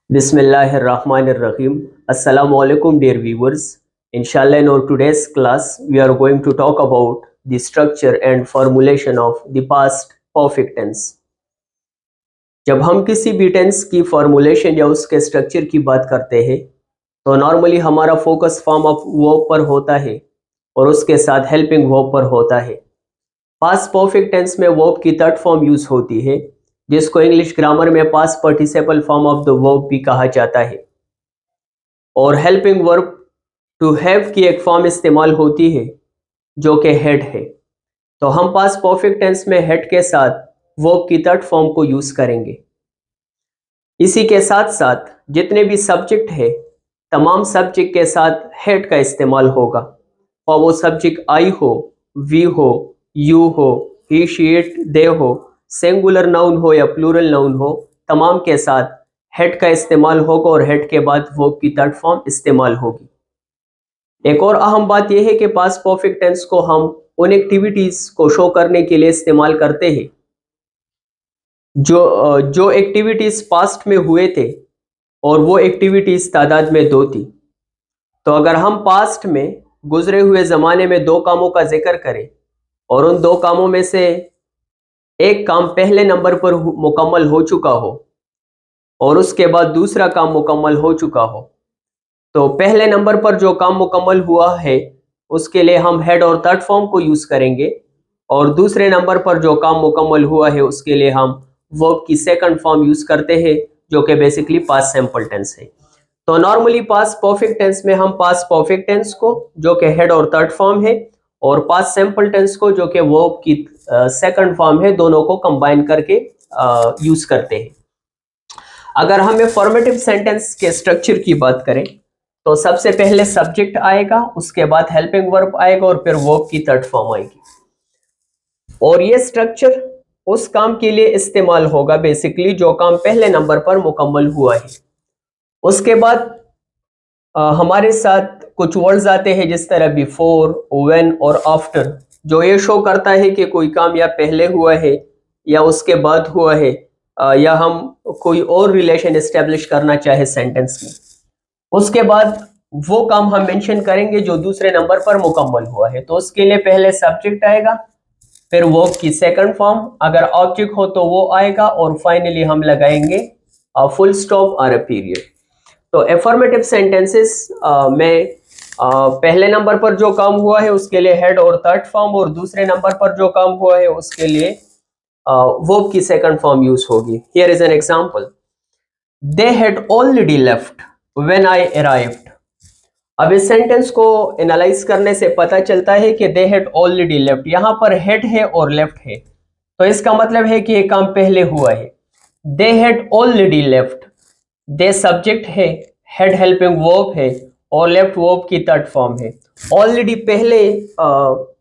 Bismillahirrahmanirrahim. Assalamu alaikum, dear viewers. Inshallah, in our today's class, we are going to talk about the structure and formulation of the past perfect tense. जब हम किसी भी tense की formulation या उसके structure की बात करते हैं तो नॉर्मली हमारा फोकस फॉर्म ऑफ वर्ब पर होता है और उसके साथ हेल्पिंग वर्ब पर होता है। पास्ट परफेक्ट टेंस में वर्ब की थर्ड फॉर्म यूज होती है जिसको इंग्लिश ग्रामर में past participle form of the verb भी कहा जाता है। और हेल्पिंग वर्ब टू हैव की एक फॉर्म इस्तेमाल होती है जो कि हेड है। तो हम पास्ट परफेक्ट टेंस में हेड के साथ वर्ब की थर्ड फॉर्म को यूज करेंगे। इसी के साथ साथ जितने भी सब्जेक्ट है तमाम सब्जेक्ट के साथ हेड का इस्तेमाल होगा और वो सब्जेक्ट आई हो, वी हो, यू हो, ही शी इट दे हो, सिंगुलर नाउन हो या प्लूरल नाउन हो, तमाम के साथ हेड का इस्तेमाल होगा और हेड के बाद वर्ब की थर्ड फॉर्म इस्तेमाल होगी। एक और अहम बात यह है कि पास्ट परफेक्ट टेंस को हम उन एक्टिविटीज को शो करने के लिए इस्तेमाल करते हैं जो एक्टिविटीज पास्ट में हुए थे और वो एक्टिविटीज तादाद में दो थी। तो अगर हम पास्ट में गुजरे हुए ज़माने में दो कामों का जिक्र करें और उन दो कामों में से एक काम पहले नंबर पर मुकम्मल हो चुका हो और उसके बाद दूसरा काम मुकम्मल हो चुका हो, तो पहले नंबर पर जो काम मुकम्मल हुआ है उसके लिए हम हेड और थर्ड फॉर्म को यूज़ करेंगे और दूसरे नंबर पर जो काम मुकम्मल हुआ है उसके लिए हम वर्ब की सेकंड फॉर्म यूज़ करते हैं जो कि बेसिकली पास्ट सिंपल टेंस है। तो नॉर्मली पास्ट परफेक्ट टेंस में हम पास्ट परफेक्ट टेंस को जो कि हेड और थर्ड फॉर्म है और पास्ट सिंपल टेंस को जो कि वर्ब की सेकंड फॉर्म है दोनों को कंबाइन करके यूज करते हैं। अगर हमें फॉर्मेटिव सेंटेंस के स्ट्रक्चर की बात करें तो सबसे पहले सब्जेक्ट आएगा, उसके बाद हेल्पिंग वर्ब आएगा और फिर वर्ब की थर्ड फॉर्म आएगी और ये स्ट्रक्चर उस काम के लिए इस्तेमाल होगा बेसिकली जो काम पहले नंबर पर मुकम्मल हुआ है। उसके बाद हमारे साथ कुछ वर्ड्स आते हैं जिस तरह बिफोर, व्हेन और आफ्टर, जो ये शो करता है कि कोई काम या पहले हुआ है या उसके बाद हुआ है या हम कोई और रिलेशन एस्टेब्लिश करना चाहे सेंटेंस में। उसके बाद वो काम हम मेंशन करेंगे जो दूसरे नंबर पर मुकम्मल हुआ है। तो उसके लिए पहले सब्जेक्ट आएगा, फिर वर्ब की सेकंड फॉर्म, अगर ऑब्जेक्ट हो तो वो आएगा और फाइनली हम लगाएंगे फुल स्टॉप और अ पीरियड। तो एफर्मेटिव सेंटेंसेस में पहले नंबर पर जो काम हुआ है उसके लिए हेड और थर्ड फॉर्म और दूसरे नंबर पर जो काम हुआ है उसके लिए वर्ब की सेकंड फॉर्म यूज होगी। Here is an example, they had already left when I arrived. अब इस सेंटेंस को एनालाइज करने से पता चलता है कि दे हैड ऑलरेडी लेफ्ट, यहाँ पर हेड है और लेफ्ट है तो इसका मतलब है कि ये काम पहले हुआ है। दे had already left, they subject है, हेड हेल्पिंग वर्ब है और लेफ्ट वर्ब की थर्ड फॉर्म है। ऑलरेडी पहले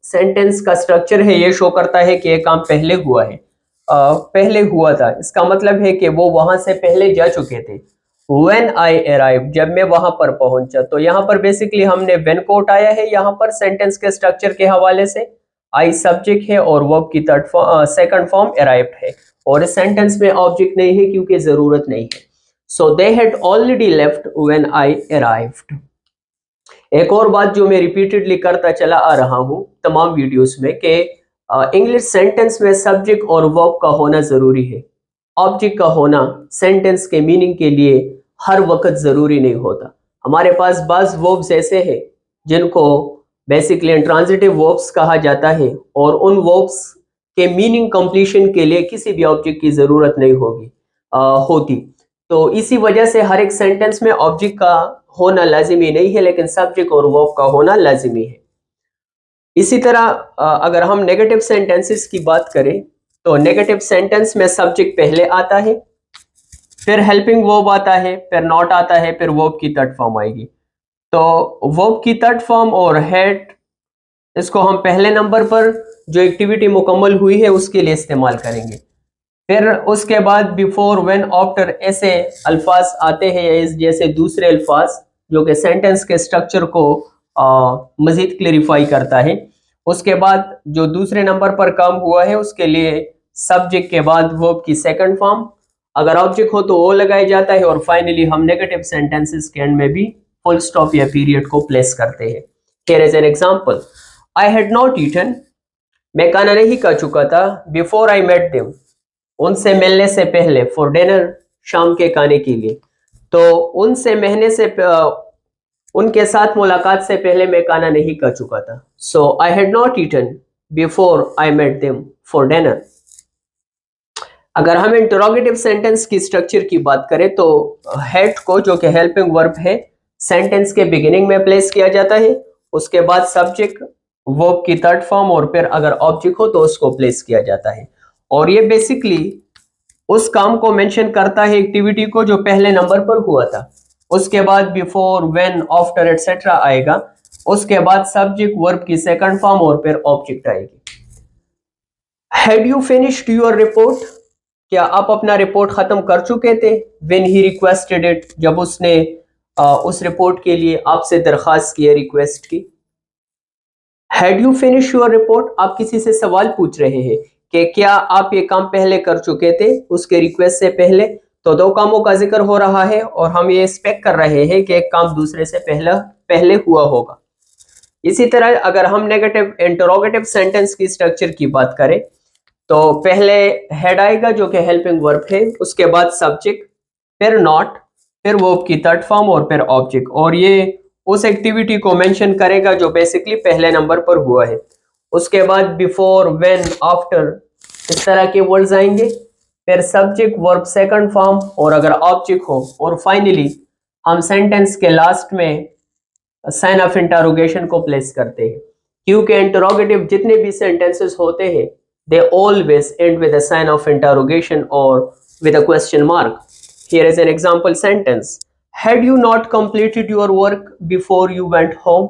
सेंटेंस का स्ट्रक्चर है, ये शो करता है कि ये काम पहले हुआ है, पहले हुआ था, इसका मतलब है कि वो वहां से पहले जा चुके थे। When I arrived, जब मैं वहां पर पहुंचा, तो यहाँ पर बेसिकली हमने when को उठाया है यहाँ पर सेंटेंस के स्ट्रक्चर के हवाले से। आई सब्जेक्ट है और वर्ब की थर्ड सेकंड फॉर्म अराइव्ड है और इस सेंटेंस में ऑब्जेक्ट नहीं है क्योंकि जरूरत नहीं है। So they had already left when I arrived. एक और बात जो मैं रिपीटेडली करता चला आ रहा हूँ तमाम वीडियोस में कि इंग्लिश सेंटेंस में सब्जेक्ट और वर्ब का होना जरूरी है। ऑब्जेक्ट का होना सेंटेंस के मीनिंग के लिए हर वक्त जरूरी नहीं होता। हमारे पास बाज वर्ब्स ऐसे हैं जिनको बेसिकली इंट्रांजिटिव वर्ब्स कहा जाता है और उन वर्ब्स के मीनिंग कंप्लीशन के लिए किसी भी ऑब्जेक्ट की जरूरत नहीं होती। तो इसी वजह से हर एक सेंटेंस में ऑब्जेक्ट का होना लाजिमी नहीं है लेकिन सब्जेक्ट और वर्ब का होना लाजिमी है। इसी तरह अगर हम नेगेटिव सेंटेंसेस की बात करें तो नेगेटिव सेंटेंस में सब्जेक्ट पहले आता है, फिर हेल्पिंग वर्ब आता है, फिर नॉट आता है, फिर वर्ब की थर्ड फॉर्म आएगी। तो वर्ब की थर्ड फॉर्म और हेड, इसको हम पहले नंबर पर जो एक्टिविटी मुकम्मल हुई है उसके लिए इस्तेमाल करेंगे। फिर उसके बाद बिफोर, व्हेन, आफ्टर ऐसे अल्फाज आते हैं जैसे दूसरे अल्फाज जो कि सेंटेंस के स्ट्रक्चर को मजीद क्लेरिफाई करता है। उसके बाद जो दूसरे नंबर पर काम हुआ है उसके लिए सब्जेक्ट के बाद वर्ब की सेकंड फॉर्म अगर ऑब्जेक्ट हो तो ओ लगाया जाता है, और फाइनली हम नेगेटिव सेंटेंसेस के एंड में भी फुल स्टॉप या पीरियड को प्लेस करते हैं। Here is an example, I had not eaten, मैं खाना नहीं खा चुका था, बिफोर आई मेट देम, उनसे मिलने से पहले, फॉर डिनर, शाम के खाने के लिए। तो उनसे मिलने से उनके साथ मुलाकात से पहले मैं खाना नहीं खा चुका था। So I had not eaten before I met them for dinner. अगर हम इंटरोगेटिव सेंटेंस की स्ट्रक्चर की बात करें तो हैड को, जो कि हेल्पिंग वर्ब है, सेंटेंस के बिगिनिंग में प्लेस किया जाता है, उसके बाद सब्जेक्ट, वर्ब की थर्ड फॉर्म, और फिर अगर ऑब्जेक्ट हो तो उसको प्लेस किया जाता है। और ये बेसिकली उस काम को मेंशन करता है, एक्टिविटी को, जो पहले नंबर पर हुआ था। उसके बाद बिफोर, व्हेन, आफ्टर एटसेट्रा आएगा, उसके बाद सब्जेक्ट, वर्ब की सेकंड फॉर्म, और फिर ऑब्जेक्ट आएगी। Had you finished your report, क्या आप अपना रिपोर्ट खत्म कर चुके थे? व्हेन ही रिक्वेस्टेड इट, जब उसने उस रिपोर्ट के लिए आपसे दरखास्त की, रिक्वेस्ट की। Had you finish your report, आप किसी से सवाल पूछ रहे हैं कि क्या आप ये काम पहले कर चुके थे उसके रिक्वेस्ट से पहले। तो दो कामों का जिक्र हो रहा है और हम ये एक्सपेक्ट कर रहे हैं कि एक काम दूसरे से पहले हुआ होगा। इसी तरह अगर हम नेगेटिव इंटरोगेटिव सेंटेंस की स्ट्रक्चर की बात करें तो पहले हेड आएगा, जो कि हेल्पिंग वर्ब है, उसके बाद सब्जेक्ट, फिर नॉट, फिर वर्ब की थर्ड फॉर्म, और फिर ऑब्जेक्ट। और ये उस एक्टिविटी को मेंशन करेगा जो बेसिकली पहले नंबर पर हुआ है। उसके बाद बिफोर, व्हेन, आफ्टर, इस तरह के वर्ड्स आएंगे, फिर सब्जेक्ट, वर्ब सेकंड फॉर्म, और अगर ऑब्जेक्ट हो, और फाइनली हम सेंटेंस के लास्ट में साइन ऑफ इंटरोगेशन को प्लेस करते हैं, क्योंकि इंटरोगेटिव जितने भी सेंटेंसेस होते हैं they always end with a sign of interrogation or with a question mark. Here is an example sentence, had you not completed your work before you went home,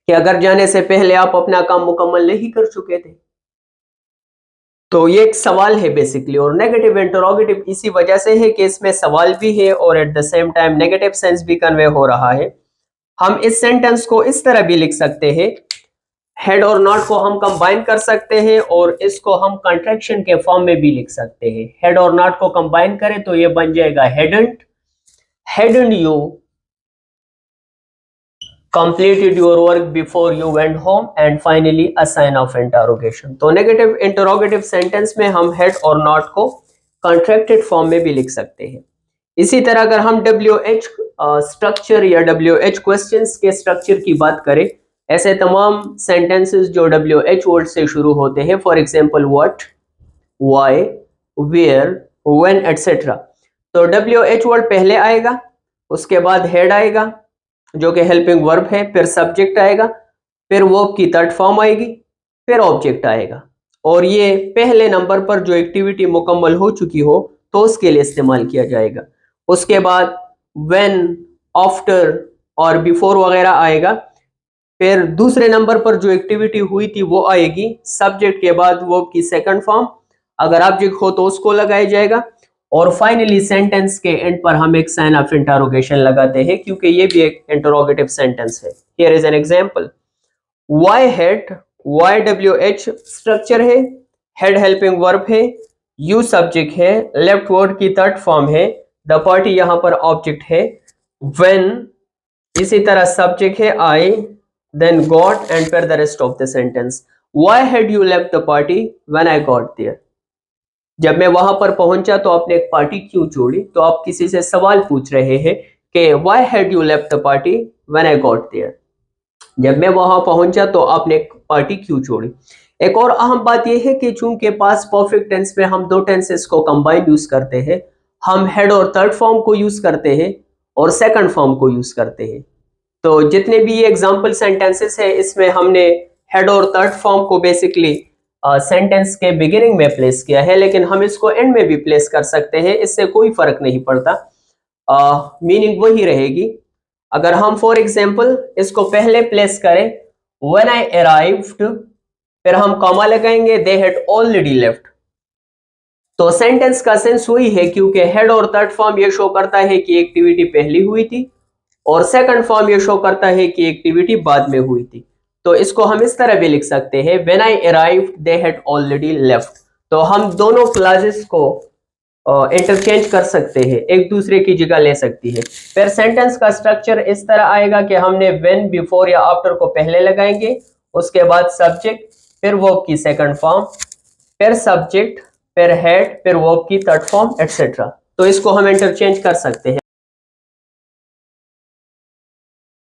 कि अगर जाने से पहले आप अपना काम मुकम्मल नहीं कर चुके थे। तो ये एक सवाल है बेसिकली, और नेगेटिव इंटरोगेटिव इसी वजह से है कि इसमें सवाल भी है और at the same time negative sense भी कन्वे हो रहा है। हम इस सेंटेंस को इस तरह भी लिख सकते हैं, हेड और नॉट को हम कंबाइन कर सकते हैं और इसको हम कंट्रैक्शन के फॉर्म में भी लिख सकते हैं। हेड और नॉट को कंबाइन करें तो ये बन जाएगा hadn't you completed your work before you went home, and finally a sign of interrogation। तो नेगेटिव इंटरोगेटिव सेंटेंस में हम हेड और नॉट को कॉन्ट्रैक्टेड फॉर्म में भी लिख सकते हैं। इसी तरह अगर हम WH स्ट्रक्चर या WH क्वेश्चंस के स्ट्रक्चर की बात करें, ऐसे तमाम सेंटेंसेस जो WH वर्ड से शुरू होते हैं, for example what, why, where, when, etcetera. तो WH वर्ड पहले आएगा, उसके बाद हेड आएगा जो कि हेल्पिंग वर्ब है, फिर सब्जेक्ट आएगा, फिर वर्ब की थर्ड फॉर्म आएगी, फिर ऑब्जेक्ट आएगा। और ये पहले नंबर पर जो एक्टिविटी मुकम्मल हो चुकी हो तो उसके लिए इस्तेमाल किया जाएगा। उसके बाद व्हेन, आफ्टर और बिफोर वगैरह आएगा। फिर दूसरे नंबर पर जो एक्टिविटी हुई थी वो आएगी, सब्जेक्ट के बाद वर्ब की सेकंड फॉर्म, अगर ऑब्जेक्ट हो तो उसको लगाया जाएगा। और फाइनली सेंटेंस के एंड पर हम एक साइन ऑफ इंटरोगेशन लगाते हैं, क्योंकि ये भी एक इंटरोगेटिव सेंटेंस है। Here is an example, why had, why WH structure है, हेड हेल्पिंग वर्ब है, यू सब्जेक्ट है, लेफ्ट वर्ड की थर्ड फॉर्म है, द पार्टी यहां पर ऑब्जेक्ट है, व्हेन इसी तरह सब्जेक्ट है आई, देन गॉट, एंड फिर the rest of the sentence. Why had you left the party when I got there, जब मैं वहां पर पहुंचा तो आपने एक पार्टी क्यों छोड़ी। तो आप किसी से सवाल पूछ रहे हैं कि why had you left the party when I got there, जब मैं वहां पहुंचा तो आपने एक पार्टी क्यों छोड़ी। एक और अहम बात यह है कि चूंकि पास्ट परफेक्ट टेंस में हम दो टेंसेस को कंबाइन यूज करते हैं, हम हेड और थर्ड फॉर्म को यूज करते हैं और सेकंड फॉर्म को यूज करते हैं। तो जितने भी ये एग्जाम्पल सेंटेंसेस है इसमें हमने हेड और थर्ड फॉर्म को बेसिकली सेंटेंस के बिगिनिंग में प्लेस किया है, लेकिन हम इसको एंड में भी प्लेस कर सकते हैं, इससे कोई फर्क नहीं पड़ता, मीनिंग वही रहेगी। अगर हम फॉर एग्जाम्पल इसको पहले प्लेस करें, व्हेन आई अराइव्ड, फिर हम कॉमा लगाएंगे, दे हैड ऑलरेडी लेफ्ट, तो सेंटेंस का सेंस वही है, क्योंकि हेड और थर्ड फॉर्म ये शो करता है कि एक्टिविटी पहली हुई थी और सेकंड फॉर्म ये शो करता है कि एक्टिविटी बाद में हुई थी। तो इसको हम इस तरह भी लिख सकते हैं, when I arrived they had already left. तो हम दोनों क्लासेस को इंटरचेंज कर सकते हैं, एक दूसरे की जगह ले सकती है। फिर सेंटेंस का स्ट्रक्चर इस तरह आएगा कि हमने व्हेन, बिफोर या आफ्टर को पहले लगाएंगे, उसके बाद सब्जेक्ट, फिर वर्ब की सेकंड फॉर्म, फिर सब्जेक्ट, फिर हेड, फिर वर्ब की थर्ड फॉर्म, एटसेट्रा। तो इसको हम इंटरचेंज कर सकते हैं।